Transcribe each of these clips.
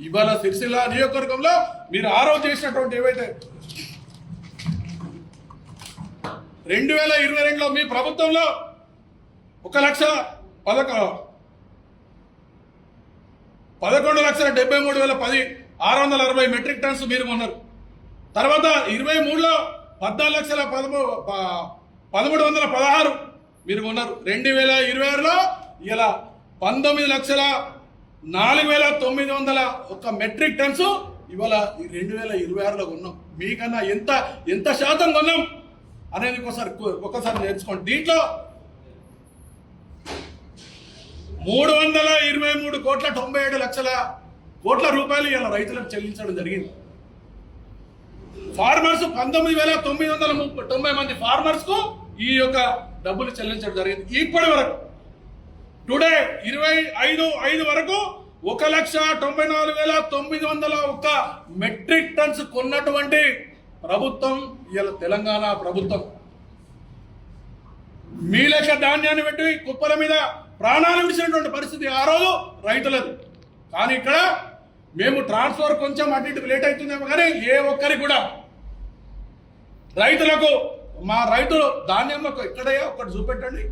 ఇవాళ సిరిసిల్ల నియోజకవర్గంలో మీరు ఆరోజు చేసినటువంటి ఏవైతే 2022లో మీ ప్రభుత్వంలో 1,11,73,10 660 మెట్రిక్ టన్స్ మీరు కొన్నారు. తర్వాత 23లో 14,13,16 మీరు కొన్నారు. 2026లో ఇలా 19,04,900 మెట్రిక్ టన్స్ ఇవాళ 2026లో కొన్నాం. మీకన్నా ఎంత శాతం కొన్నాం అనేది ఒకసారి నేర్చుకోండి. దీంట్లో 323,97,00,00,000 రూపాయలు ఇలా రైతులకు చెల్లించడం జరిగింది. ఫార్మర్స్ 19,990 మంది ఫార్మర్స్ కు ఈ యొక్క డబ్బులు చెల్లించడం జరిగింది. ఇప్పటి వరకు టుడే 25/5 వరకు 1,94,901 మెట్రిక్ టన్స్ కొన్నటువంటి ప్రభుత్వం ఇలా తెలంగాణ ప్రభుత్వం. మీ లెక్క ధాన్యాన్ని పెట్టి కుప్పల మీద ప్రాణాలు విడిచినటువంటి పరిస్థితి ఆ రోజు రైతులది. కానీ ఇక్కడ మేము ట్రాన్స్ఫర్ కొంచెం అటు ఇటు లేట్ అవుతుందేమో కానీ ఏ ఒక్కరికి కూడా రైతులకు మా రైతులు ధాన్యంలో ఎక్కడయ్యా ఒకటి చూపెట్టండి.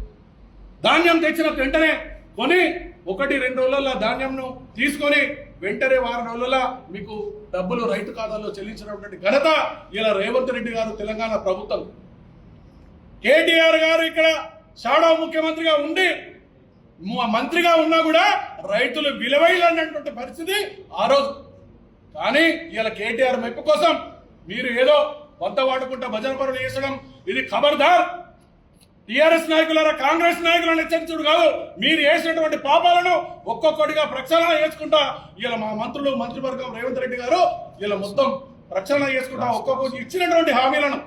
ధాన్యం తెచ్చిన వెంటనే కొని 1-2 రోజుల ధాన్యంను తీసుకొని వెంటనే 1 వారం రోజుల మీకు డబ్బులు రైతు ఖాతాలో చెల్లించినటువంటి ఘనత ఇలా రేవంత్ రెడ్డి గారు తెలంగాణ ప్రభుత్వం. కేటీఆర్ గారు ఇక్కడ షాడో ముఖ్యమంత్రిగా ఉండి మంత్రిగా ఉన్నా కూడా రైతులు విలువైనటువంటి పరిస్థితి ఆ రోజు. కానీ ఇలా కేటీఆర్ మెప్పు కోసం మీరు ఏదో వంత వాడుకుంటా భజన పనులు చేసడం ఇది ఖబర్దార్. టీఆర్ఎస్ నాయకులారా, కాంగ్రెస్ నాయకులను హెచ్చరించుడు కాదు, మీరు చేసినటువంటి పాపాలను ఒక్కొక్కటిగా ప్రక్షాళన చేసుకుంటా ఇలా మా మంత్రులు మంత్రివర్గం రేవంత్ రెడ్డి గారు ఇలా మొత్తం ప్రక్షాళన చేసుకుంటా ఒక్కొక్కటి ఇచ్చినటువంటి హామీలను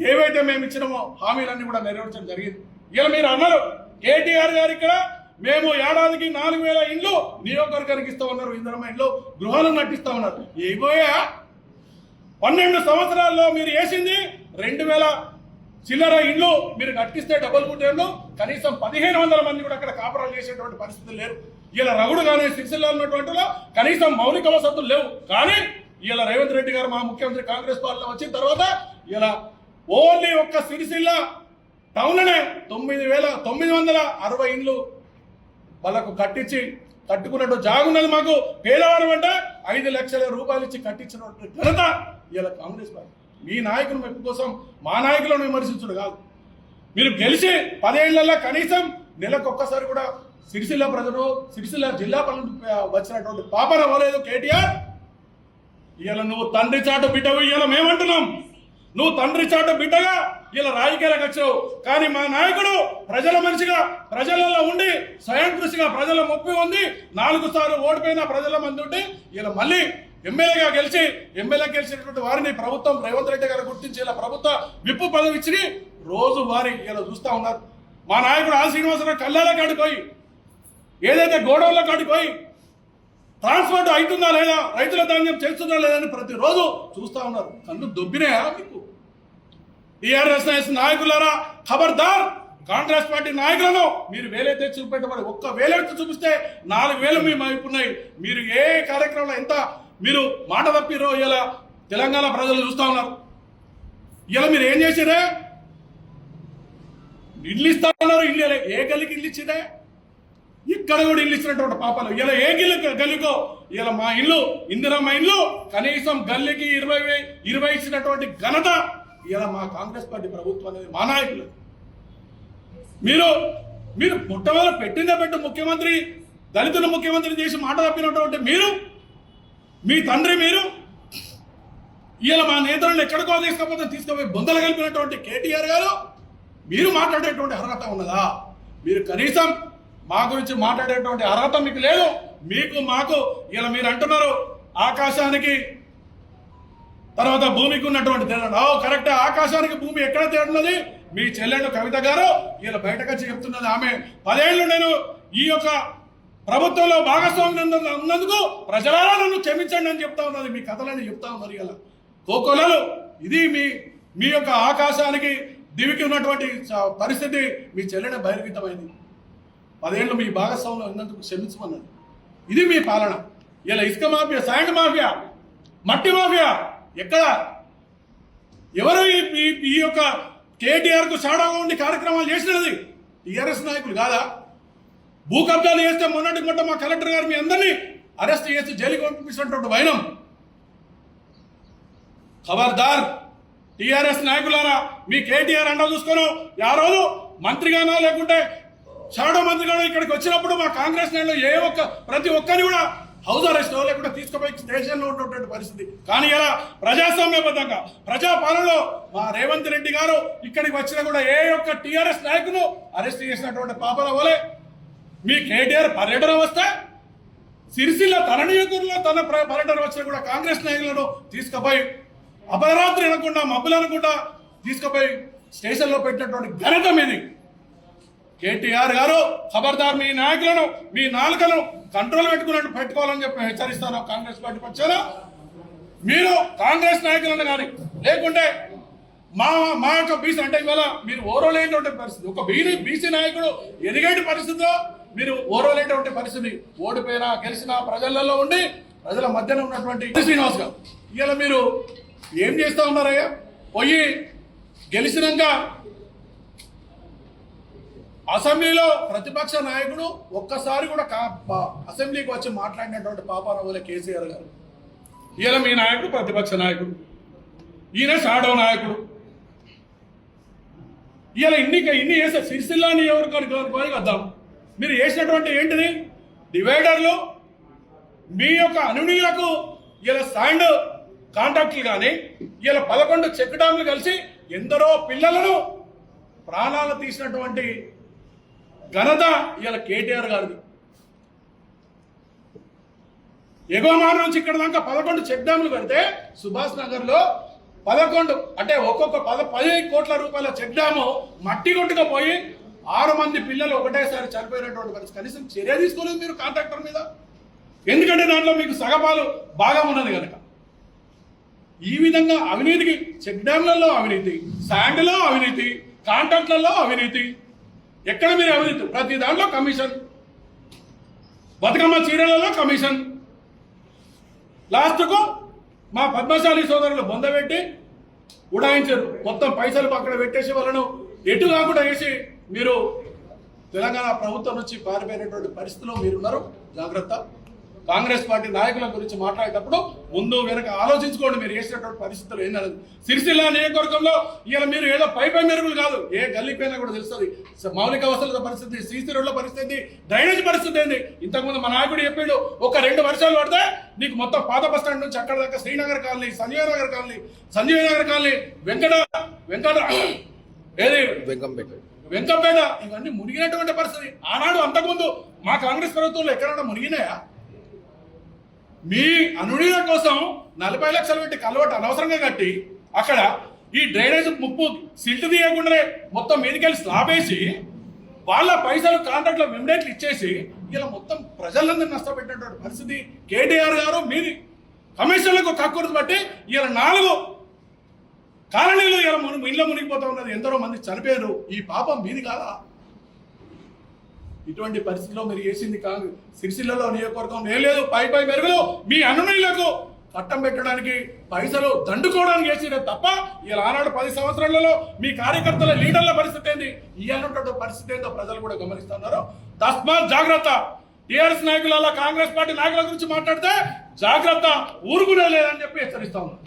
ఏవైతే మేము ఇచ్చినామో హామీలన్నీ కూడా నెరవేర్చడం జరిగింది. ఇలా మీరు అన్నారు కేటీఆర్ గారు ఇక్కడ మేము ఏడాదికి 4,000 ఇండ్లు నియోజకవర్గానికి ఇస్తా ఉన్నారు, ఇందిరమ్మ ఇండ్లు గృహాలను నటిస్తా ఉన్నారు. ఏమోయా 12 సంవత్సరాల్లో మీరు వేసింది 2,000 చిల్లర ఇండ్లు మీరు కట్టిస్తే డబుల్ బుట్టేళ్ళు కనీసం 1,500 మంది కూడా అక్కడ కాపురాలు చేసేటువంటి పరిస్థితులు లేరు. ఇలా రగుడు కానీ సిరిసిల్ల ఉన్నటువంటి కనీసం మౌలిక వసతులు లేవు. కానీ ఇలా రేవంత్ రెడ్డి గారు మా ముఖ్యమంత్రి కాంగ్రెస్ పార్టీలో వచ్చిన తర్వాత ఇలా ఓన్లీ ఒక్క సిరిసిల్ల టౌన్లోనే 9,960 ఇండ్లు వాళ్ళకు కట్టుకున్నట్టు జాగున్నది. మాకు పేదవారు అంటే 5 లక్షల రూపాయలు ఇచ్చి కట్టించినటువంటి ఘనత ఇలా కాంగ్రెస్ పార్టీ. మీ నాయకుల మెప్పు కోసం మా నాయకులను విమర్శించడు కాదు. మీరు గెలిచి 10 ఏళ్లలో కనీసం నెలకు ఒక్కసారి కూడా సిరిసిల్ల ప్రజలు సిరిసిల్ల జిల్లా పనులు వచ్చినటువంటి పాపన అవ్వలేదు కేటీఆర్. ఇలా నువ్వు తండ్రి చాటు బిడ్డవు. ఇలా మేమంటున్నాం నువ్వు తండ్రి చాటు బిడ్డగా ఇలా రాజకీయాలకు వచ్చావు. కానీ మా నాయకుడు ప్రజల మనిషిగా ప్రజలలో ఉండి స్వయం కృషిగా ప్రజల మొప్పి ఉంది 4 సార్లు ఓడిపోయిన ప్రజల మంది ఉండి ఇలా మళ్ళీ ఎమ్మెల్యేగా గెలిచినటువంటి వారిని ప్రభుత్వం రేవంత్ రెడ్డి గారు గుర్తించి ఇలా ప్రభుత్వ విప్పు పదవి ఇచ్చి రోజు వారి ఇలా చూస్తూ ఉన్నారు. మా నాయకుడు ఆ శ్రీనివాసరావు కళ్ళాల కాడిపోయి ఏదైతే గోడౌన్ల కాడిపోయి ట్రాన్స్పోర్ట్ అవుతుందా లేదా, రైతుల ధాన్యం చేస్తుందా లేదా అని ప్రతిరోజు చూస్తూ ఉన్నారు. కన్ను దొబ్బినాయా మీకు? టీఆర్ఎస్ నాయకులారా ఖబర్దార్. కాంగ్రెస్ పార్టీ నాయకులను మీరు వేలైతే చూపెట్టబడి 1 వేలెత్తి చూపిస్తే 4,000 మీ వైపు ఉన్నాయి. మీరు ఏ కార్యక్రమంలో ఎంత మీరు మాట తప్పిరో ఇలా తెలంగాణ ప్రజలు చూస్తూ ఉన్నారు. ఇలా మీరు ఏం చేసిరే? ఇల్లు ఇస్తా ఉన్నారు. ఇల్లు ఏ గల్లికి ఇల్లు ఇచ్చిరే? ఇక్కడ కూడా ఇల్లు ఇచ్చినటువంటి పాపాలు. ఇలా ఏ గల్లికో ఇలా మా ఇల్లు ఇందిరమ్మ ఇల్లు కనీసం గల్లికి 20 ఇచ్చినటువంటి ఘనత ఇలా మా కాంగ్రెస్ పార్టీ ప్రభుత్వం అనేది మా నాయకులు. మీరు మొట్టమొదటి పెట్టిన ముఖ్యమంత్రి దళితుల ముఖ్యమంత్రి చేసి మాట తప్పినటువంటి మీరు, మీ తండ్రి మీరు ఇలా మా నేతలను ఎక్కడికో తీసుకుపోయి బొందలు కలిపినటువంటి కేటీఆర్ గారు మీరు మాట్లాడేటువంటి అర్హత ఉన్నదా? మీరు కనీసం మా గురించి మాట్లాడేటువంటి అర్హత మీకు లేదు. మాకు ఇలా మీరు అంటున్నారు ఆకాశానికి తర్వాత భూమికి ఉన్నటువంటి తేడా. కరెక్ట్. ఆకాశానికి భూమి ఎక్కడ తేడున్నది? మీ చెల్లెళ్ళు కవిత గారు ఇలా బయటకు వచ్చి చెప్తున్నది. ఆమె 10 ఏళ్ళు నేను ఈ యొక్క ప్రభుత్వంలో భాగస్వామ్యం ఉన్నందుకు ప్రజలారా నన్ను క్షమించండి అని చెప్తా ఉన్నది. మీ కథలని చెప్తా ఉన్నారు ఇలా కోకోలలు. ఇది మీ యొక్క ఆకాశానికి దివికి ఉన్నటువంటి పరిస్థితి మీ చెల్లెడ బహిర్గతమైంది. 10 ఏళ్ళు మీ భాగస్వామ్యంలో ఉన్నందుకు క్షమించమన్నది. ఇది మీ పాలన. ఇలా ఇసుక మాఫియా, శాండ్ మాఫియా, మట్టి మాఫియా ఎక్కడ? ఎవరు ఈ యొక్క కేటీఆర్ కు షాడోగా ఉండి కార్యక్రమాలు చేసినది? టీఆర్ఎస్ నాయకులు కాదా? భూ కబ్జాలు చేస్తే మొన్నటి మొట్ట మా కలెక్టర్ గారు మీ అందరినీ అరెస్ట్ చేసి జైలుకి పంపిస్తున్నటువంటి వైనం. ఖబర్దార్ టీఆర్ఎస్ నాయకులారా, మీ కేటీఆర్ అండ చూసుకోను ఆ రోజు మంత్రిగానో లేకుంటే షాడో మంత్రిగానో ఇక్కడికి వచ్చినప్పుడు మా కాంగ్రెస్ నాయకులు ప్రతి ఒక్కరిని కూడా హౌస్ అరెస్ట్ లేకుండా తీసుకుపోయి స్టేషన్లో ఉన్నటువంటి పరిస్థితి. కానీ ఇలా ప్రజాస్వామ్యబద్ధంగా ప్రజాపాలనలో మా రేవంత్ రెడ్డి గారు ఇక్కడికి వచ్చినా కూడా ఏ ఒక్క టీఆర్ఎస్ నాయకులు అరెస్ట్ చేసినటువంటి పాపల వలె మీ కేటీఆర్ పర్యటన వస్తే సిరిసిల్ల తన నియోజకవర్గంలో తన పర్యటన వచ్చినా కూడా కాంగ్రెస్ నాయకులను తీసుకుపోయి అపరాత్రి అనకుండా మబ్బులు అనకుండా తీసుకుపోయి స్టేషన్లో పెట్టినటువంటి ఘనత మీది. కేటీఆర్ గారు ఖబర్దార్, మీ నాయకులను మీ నాలుకను కంట్రోల్ పెట్టుకోవాలని చెప్పి హెచ్చరిస్తాను. కాంగ్రెస్ పార్టీ పక్షాన మీరు కాంగ్రెస్ నాయకులను కానీ లేకుంటే మా యొక్క బీసీ అంటే ఇవాళ మీరు ఓరోలేటువంటి పరిస్థితి, ఒక బీసీ నాయకుడు ఎదిగేటి పరిస్థితిలో మీరు ఓరోలేటువంటి పరిస్థితి, ఓడిపోయినా గెలిచినా ప్రజలలో ఉండి ప్రజల మధ్యన ఉన్నటువంటి శ్రీనివాస్ గారు ఇవాళ మీరు ఏం చేస్తా ఉన్నారయ్యా? పోయి గెలిచినాక అసెంబ్లీలో ప్రతిపక్ష నాయకుడు ఒక్కసారి కూడా అసెంబ్లీకి వచ్చి మాట్లాడినటువంటి పాపానవుల కేసీఆర్ గారు. ఈయన మీ నాయకుడు ప్రతిపక్ష నాయకుడు, ఈయన షాడో నాయకుడు. ఈయన ఇన్ని చేసే సిరిసిల్ల నియోజకవర్గానికి వద్దాం. మీరు చేసినటువంటి ఏంటిది? డివైడర్లు, మీ యొక్క అనునీయులకు ఇలా శాండ్ కాంట్రాక్టులు కానీ ఇలా 11 చెక్ డ్యామ్లు కలిసి ఎందరో పిల్లలను ప్రాణాలు తీసినటువంటి ఘనత ఇలా కేటీఆర్ గారిది. ఎగువమాన నుంచి ఇక్కడ దాకా 11 చెక్ డ్యామ్లు కడితే సుభాష్ నగర్ లో 11 అంటే ఒక్కొక్క 10 కోట్ల రూపాయల చెక్ డ్యాము మట్టి కొట్టుగా పోయి 6 మంది పిల్లలు ఒకటేసారి చనిపోయినటువంటి పరిస్థితి. కనీసం చర్య తీసుకోలేదు మీరు కాంట్రాక్టర్ మీద. ఎందుకంటే దాంట్లో మీకు సగపాలు బాగా ఉన్నది కనుక. ఈ విధంగా అవినీతికి చెక్ డ్యామ్లలో అవినీతి, శాండ్లో అవినీతి, కాంట్రాక్ట్లలో అవినీతి, ఎక్కడ మీరు అవినీతి? ప్రతి దాంట్లో కమిషన్, బతుకమ్మ చీరలలో కమిషన్. లాస్ట్కు మా పద్మశాలి సోదరులు బొందబెట్టి ఉడాయించారు. మొత్తం పైసలు అక్కడ పెట్టేసి వాళ్ళను ఎటు కాకుండా వేసి మీరు తెలంగాణ ప్రభుత్వం నుంచి పారిపోయినటువంటి పరిస్థితిలో మీరున్నారు. జాగ్రత్త. కాంగ్రెస్ పార్టీ నాయకుల గురించి మాట్లాడేటప్పుడు ముందు వెనక ఆలోచించుకోండి. మీరు చేసినటువంటి పరిస్థితులు ఏందన్నది. సిరిసిల్ల నియోజకవర్గంలో ఇలా మీరు ఏదో పై మెరుగులు కాదు, ఏ గల్లీ పైన కూడా తెలుస్తుంది. మౌలిక వసతుల పరిస్థితి, సీసీ రోడ్ల పరిస్థితి, డ్రైనేజ్ పరిస్థితి ఏంది. ఇంతకుముందు మా నాయకుడు చెప్పాడు, ఒక 2 వర్షాలు పడితే నీకు మొత్తం పాత బస్ స్టాండ్ నుంచి అక్కడ దాకా శ్రీనగర్ కాలనీ, సంజయ్ నగర్ కాలనీ, వెంకంపేట ఇవన్నీ మునిగినటువంటి పరిస్థితి. ఆనాడు అంతకుముందు మా కాంగ్రెస్ ప్రభుత్వంలో ఎక్కడన్నా మునిగినాయా? మీ అనునీల కోసం 40 లక్షలు పెట్టి కలవట అనవసరంగా కట్టి అక్కడ ఈ డ్రైనేజ్ ముప్పు సిల్ట్ తీయకుండానే మొత్తం మీదికెళ్ళి స్లాబ్ వేసి వాళ్ళ పైసలు కాంట్రాక్ట్లో ఇమ్మీడియట్లు ఇచ్చేసి ఇలా మొత్తం ప్రజలందరినీ నష్టపెట్టినటువంటి పరిస్థితి. కేటీఆర్ గారు మీది కమిషన్లకు కక్కుర్తి బట్టి ఇలా 4 కాలనీలు ఇలా ఇళ్ళ మునిగిపోతా ఉన్నది. ఎందరో మంది చనిపోయారు. ఈ పాపం మీది కాదా? ఇటువంటి పరిస్థితిలో మీరు చేసింది సిరిసిల్లలో నియోజకవర్గం ఏం లేదు. పై మెరుగులు మీ అనునీయులకు చట్టం పెట్టడానికి పైసలు దండుకోవడానికి చేసిరే తప్ప ఇలా ఆనాడు 10 సంవత్సరాలలో మీ కార్యకర్తల లీడర్ల పరిస్థితి ఏంది, ఈ అన్నటువంటి పరిస్థితి ఏందో ప్రజలు కూడా గమనిస్తున్నారు. తస్మాత్ జాగ్రత్త. టీఆర్ఎస్ నాయకుల కాంగ్రెస్ పార్టీ నాయకుల గురించి మాట్లాడితే జాగ్రత్త, ఊరుకునే లేదని చెప్పి హెచ్చరిస్తా ఉన్నారు.